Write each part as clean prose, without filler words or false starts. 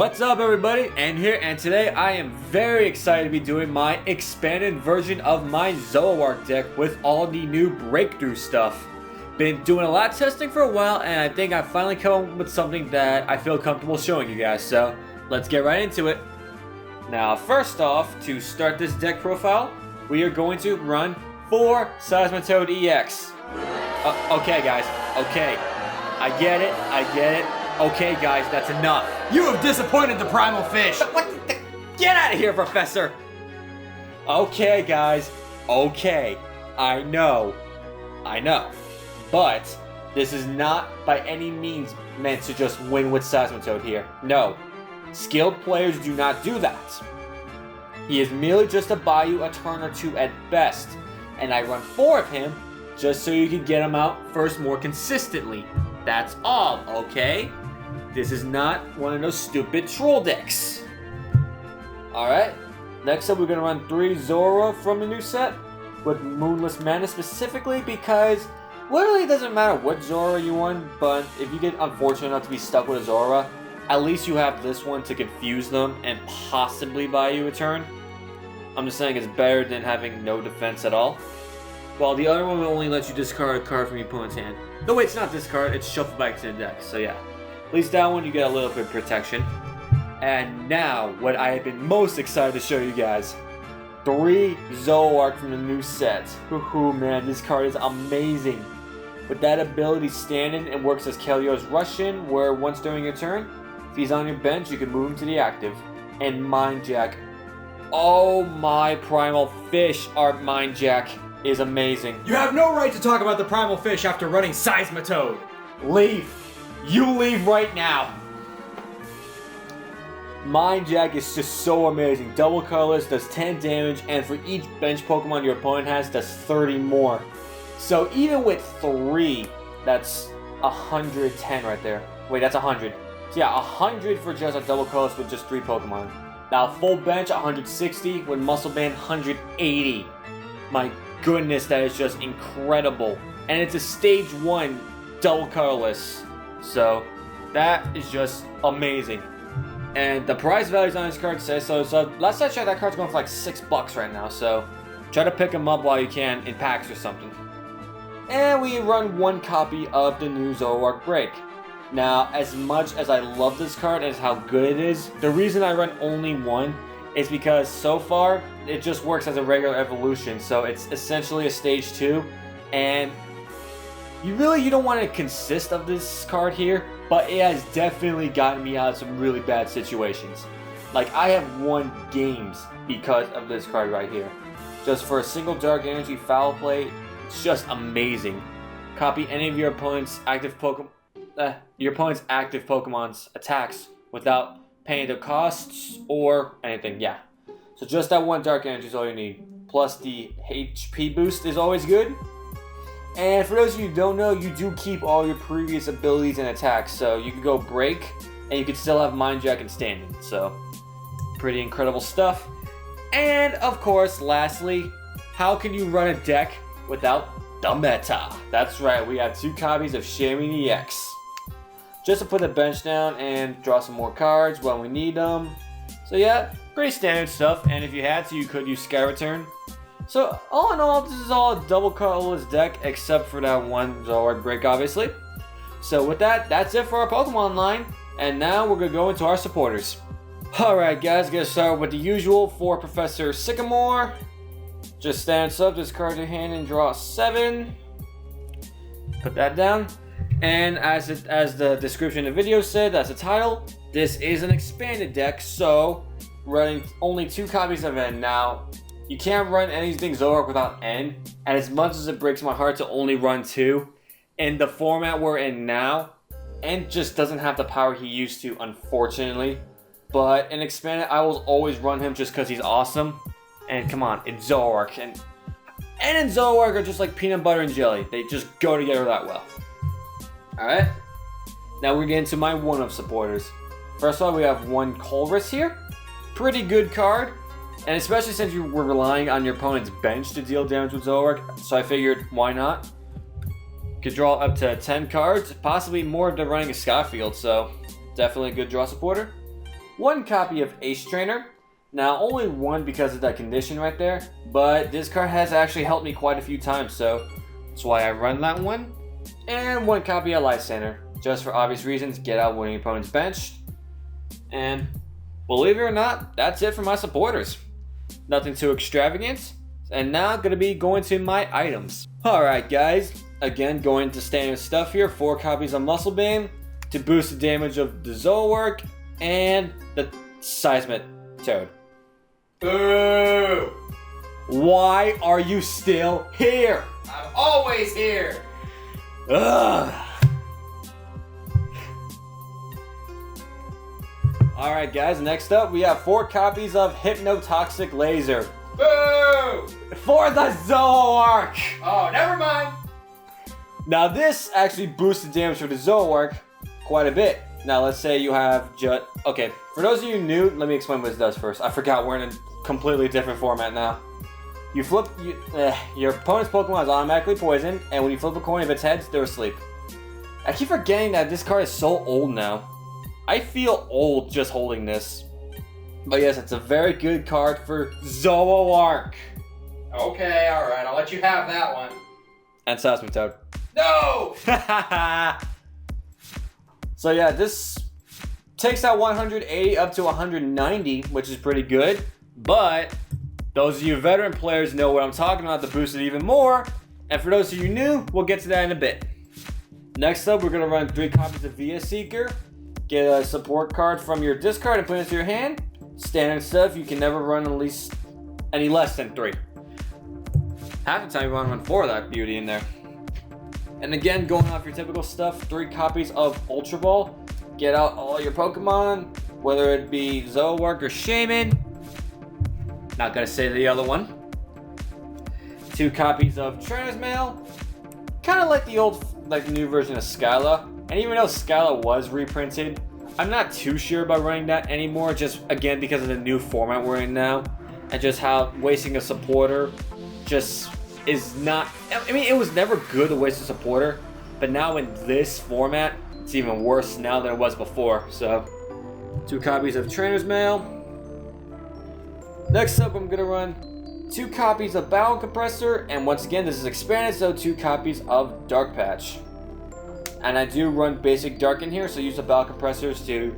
What's up everybody, and today I am very excited to be doing my expanded version of my Zoroark deck with all the new breakthrough stuff. Been doing a lot of testing for a while, and I think I've finally come up with something that I feel comfortable showing you guys, so let's get right into it. Now first off, to start this deck profile, we are going to run 4 Seismitoad EX. Okay guys, okay. I get it. Okay guys, that's enough. You have disappointed the primal fish! What the? Get out of here, Professor! Okay guys, okay. I know. But this is not by any means meant to just win with Seismitoad here. No. Skilled players do not do that. He is merely just to buy you a turn or two at best. And I run 4 of him just so you can get him out first more consistently. That's all, okay? This is not one of those stupid troll decks. Alright, next up we're going to run 3 Zora from the new set with Moonless Mana specifically because literally it doesn't matter what Zora you run, but if you get unfortunate enough to be stuck with a Zora, at least you have this one to confuse them and possibly buy you a turn. I'm just saying it's better than having no defense at all. While the other one will only let you discard a card from your opponent's hand. No wait, it's not discard, it's shuffle back to the deck, so yeah. At least that one you get a little bit of protection. And now, what I have been most excited to show you guys. 3 Zoroark from the new set. Woohoo man, this card is amazing. With that ability standing, it works as Kelio's Russian, where once during your turn, if he's on your bench, you can move him to the active. And Mind Jack. Oh my primal fish art Mind Jack is amazing. You have no right to talk about the primal fish after running Seismitoad. Leave. You leave right now. Mind Jack is just so amazing. Double colorless, does 10 damage, and for each bench Pokemon your opponent has, does 30 more. So even with 3, that's 110 right there. Wait, that's 100. So yeah, 100 for just a double colorless with just 3 Pokemon. Now full bench 160, with Muscle Band 180. My goodness, that is just incredible. And it's a stage 1 double colorless. So that is just amazing. And the price values on this card say so. So last I checked, that card's going for like $6 right now. So try to pick them up while you can in packs or something. And we run 1 copy of the new Zoroark Break. Now, as much as I love this card and how good it is, the reason I run only 1 is because so far it just works as a regular evolution. So it's essentially a stage 2, and you don't want to consist of this card here, but it has definitely gotten me out of some really bad situations. Like, I have won games because of this card right here. Just for a single Dark Energy Foul Play, it's just amazing. Copy any of your opponent's active Pokemon's attacks without paying the costs or anything, yeah. So just that 1 Dark Energy is all you need. Plus the HP boost is always good. And for those of you who don't know, you do keep all your previous abilities and attacks. So you can go Break, and you can still have Mind Jack and Standing. So, pretty incredible stuff. And of course, lastly, how can you run a deck without the meta? That's right, we have 2 copies of Shaming EX. Just to put the bench down and draw some more cards when we need them. So yeah, pretty standard stuff. And if you had to, you could use Sky Return. So all in all, this is all a double colorless deck, except for that 1 Zoroark Break, obviously. So with that, that's it for our Pokemon line. And now we're going to go into our supporters. Alright guys, gonna start with the usual for Professor Sycamore. Just stands up, discard your hand and draw 7. Put that down. And as the description of the video said, that's the title. This is an expanded deck, so running only 2 copies of N. Now, you can't run anything Zoroark without N, and as much as it breaks my heart to only run 2, in the format we're in now, N just doesn't have the power he used to, unfortunately. But in expanded, I will always run him just because he's awesome. And come on, it's Zoroark, and N and Zoroark are just like peanut butter and jelly. They just go together that well. Alright, now we're getting to my 1-of supporters. First of all, we have 1 Colress here. Pretty good card. And especially since you were relying on your opponent's bench to deal damage with Zoroark, so I figured, why not? Could draw up to 10 cards, possibly more if they're running a Skyfield, so definitely a good draw supporter. one copy of Ace Trainer. Now, only one because of that condition right there, but this card has actually helped me quite a few times, so that's why I run that one. And one copy of Lysander, just for obvious reasons, get out when your opponent's benched. And believe it or not, that's it for my supporters. Nothing too extravagant. And now gonna be going to my items. Alright guys, again going to standard stuff here, 4 copies of Muscle Beam to boost the damage of the Zoroark and the Seismitoad. Boo! Why are you still here? I'm always here! Ugh. Alright guys, next up we have 4 copies of Hypnotoxic Laser. Boo! For the Zoroark! Oh, never mind! Now this actually boosts the damage for the Zoroark quite a bit. Now let's say you have just... Okay, for those of you new, let me explain what this does first. I forgot we're in a completely different format now. You flip... your opponent's Pokemon is automatically poisoned, and when you flip a coin, if it's heads, they're asleep. I keep forgetting that this card is so old now. I feel old just holding this. But yes, it's a very good card for Zoroark. Okay, alright, I'll let you have that one. And Seismitoad. No! So yeah, this takes that 180 up to 190, which is pretty good. But those of you veteran players know what I'm talking about to boost it even more. And for those of you new, we'll get to that in a bit. Next up, we're going to run 3 copies of VS Seeker. Get a support card from your discard and put it into your hand. Standard stuff, you can never run at least any less than 3. Half the time you want to run 4 of that beauty in there. And again, going off your typical stuff, 3 copies of Ultra Ball. Get out all your Pokemon, whether it be Zoroark or Shaman. Not gonna say the other one. 2 copies of Trainer's Mail. Kind of like the old, like the new version of Skyla. And even though Skyla was reprinted, I'm not too sure about running that anymore, just again because of the new format we're in now. And just how wasting a supporter just is not... I mean, it was never good to waste a supporter, but now in this format, it's even worse now than it was before. So, 2 copies of Trainer's Mail. Next up, I'm going to run 2 copies of Battle Compressor, and once again, this is expanded, so 2 copies of Dark Patch. And I do run basic Dark in here, so use the Battle Compressors to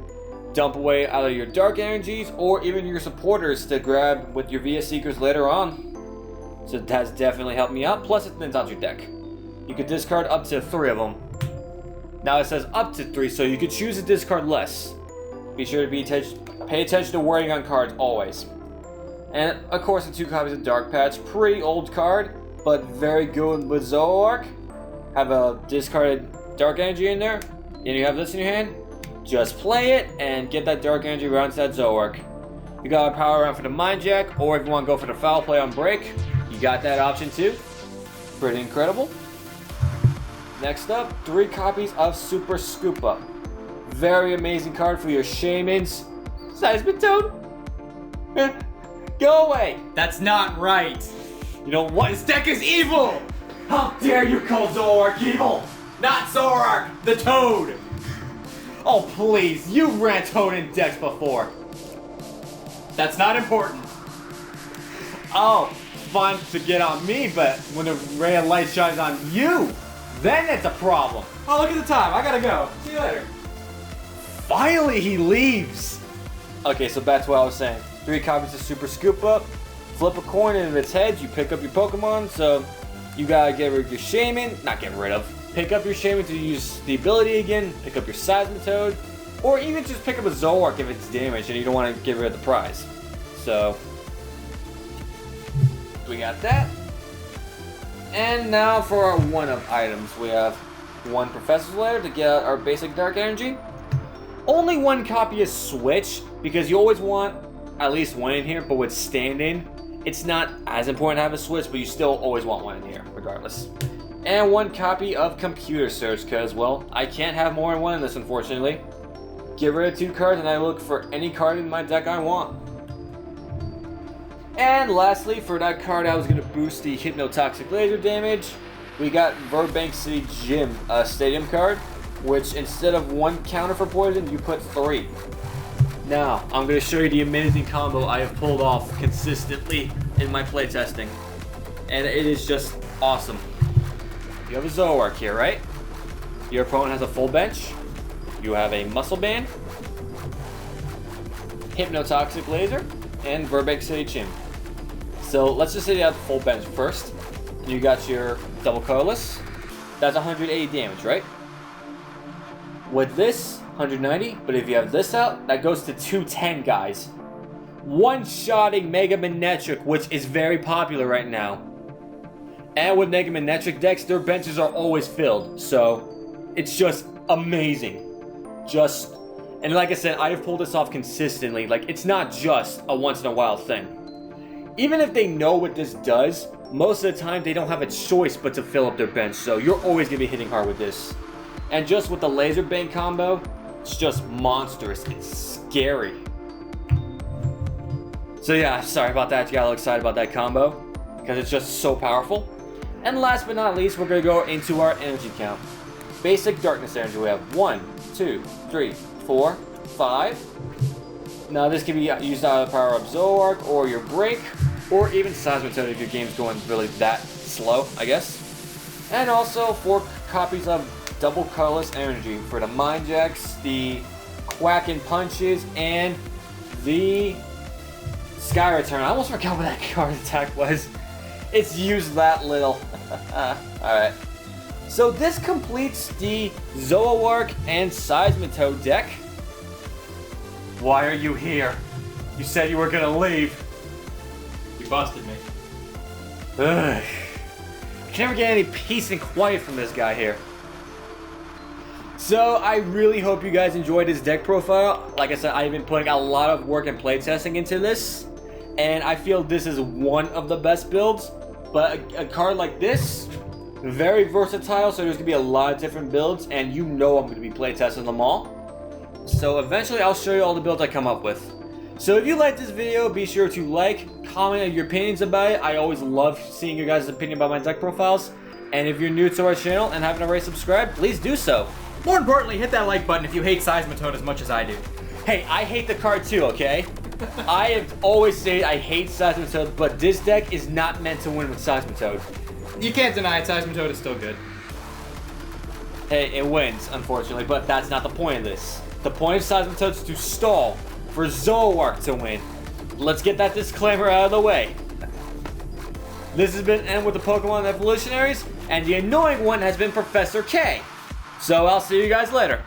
dump away either your Dark energies or even your supporters to grab with your VS Seekers later on. So it has definitely helped me out, plus it thins out your deck. You could discard up to 3 of them. Now it says up to 3, so you could choose to discard less. Be sure to pay attention to wording on cards always. And of course the 2 copies of Dark Patch, pretty old card, but very good with Zoroark. Have a discarded Dark Energy in there, and you have this in your hand. Just play it and get that Dark Energy around to that Zoroark. You got a power around for the Mind Jack, or if you want to go for the Foul Play on break, you got that option too. Pretty incredible. Next up, 3 copies of Super Scoop Up. Very amazing card for your Shamans. Seismitoad. Go away. That's not right. You know what? This deck is evil. How dare you call Zoroark evil? Not Zoroark, the Toad. Oh please, you ran Toad in decks before. That's not important. Oh, fun to get on me, but when the ray of light shines on you, then it's a problem. Oh, look at the time. I gotta go. See you later. Finally, he leaves. Okay, so back to what I was saying. 3 copies of Super Scoop Up. Flip a coin, and if it's heads, you pick up your Pokemon. So you gotta get rid of your Shaman. Not get rid of. Pick up your Shaman to use the ability again. Pick up your Seismitoad. Or even just pick up a Zoroark if it's damaged and you don't want to get rid of the prize. So we got that. And now for our one-up items. We have 1 Professor's Lair to get out our basic Dark Energy. Only 1 copy of Switch, because you always want at least 1 in here, but with stand-in, it's not as important to have a Switch, but you still always want 1 in here, regardless. And 1 copy of Computer Search, because, well, I can't have more than 1 in this, unfortunately. Get rid of 2 cards, and I look for any card in my deck I want. And lastly, for that card I was going to boost the Hypnotoxic Laser damage, we got Burbank City Gym Stadium card, which instead of 1 counter for poison, you put 3. Now, I'm going to show you the amazing combo I have pulled off consistently in my playtesting. And it is just awesome. You have a Zoroark here, right? Your opponent has a full bench. You have a Muscle Band, Hypnotoxic Laser, and GlitchXCity Chin. So let's just say you have full bench first. You got your double colorless. That's 180 damage, right? With this, 190, but if you have this out, that goes to 210, guys. One-shotting Mega Manectric, which is very popular right now. And with Mega Manectric decks, their benches are always filled, so it's just amazing. And like I said, I have pulled this off consistently. Like, it's not just a once-in-a-while thing. Even if they know what this does, most of the time they don't have a choice but to fill up their bench, so you're always going to be hitting hard with this. And just with the Laser Bane combo, it's just monstrous. It's scary. So yeah, sorry about that. You got a little excited about that combo because it's just so powerful. And last but not least, we're going to go into our energy count. Basic darkness energy. We have 1, 2, 3, 4, 5. Now this can be used out of the power of Zoroark or your break, or even Seismitoad if your game's going really that slow, I guess. And also 4 copies of double colorless energy for the Mind Jacks, the Quaking Punches, and the Sky Return. I almost forgot what that card attack was. It's used that little. Alright. So this completes the Zoroark and Seismitoad deck. Why are you here? You said you were gonna leave. You busted me. Ugh. I can never get any peace and quiet from this guy here. So I really hope you guys enjoyed this deck profile. Like I said, I've been putting a lot of work and playtesting into this, and I feel this is one of the best builds. But a card like this, very versatile, so there's gonna be a lot of different builds, and you know I'm gonna be playtesting them all. So eventually I'll show you all the builds I come up with. So if you like this video, be sure to like, comment your opinions about it. I always love seeing your guys' opinion about my deck profiles. And if you're new to our channel and haven't already subscribed, please do so. More importantly, hit that like button if you hate Seismitoad as much as I do. Hey, I hate the card too, okay? I have always said I hate Seismitoad, but this deck is not meant to win with Seismitoad. You can't deny it, Seismitoad is still good. Hey, it wins, unfortunately, but that's not the point of this. The point of Seismitoad is to stall for Zoroark to win. Let's get that disclaimer out of the way. This has been N with the Pokemon Evolutionaries, and the annoying one has been Professor K. So I'll see you guys later.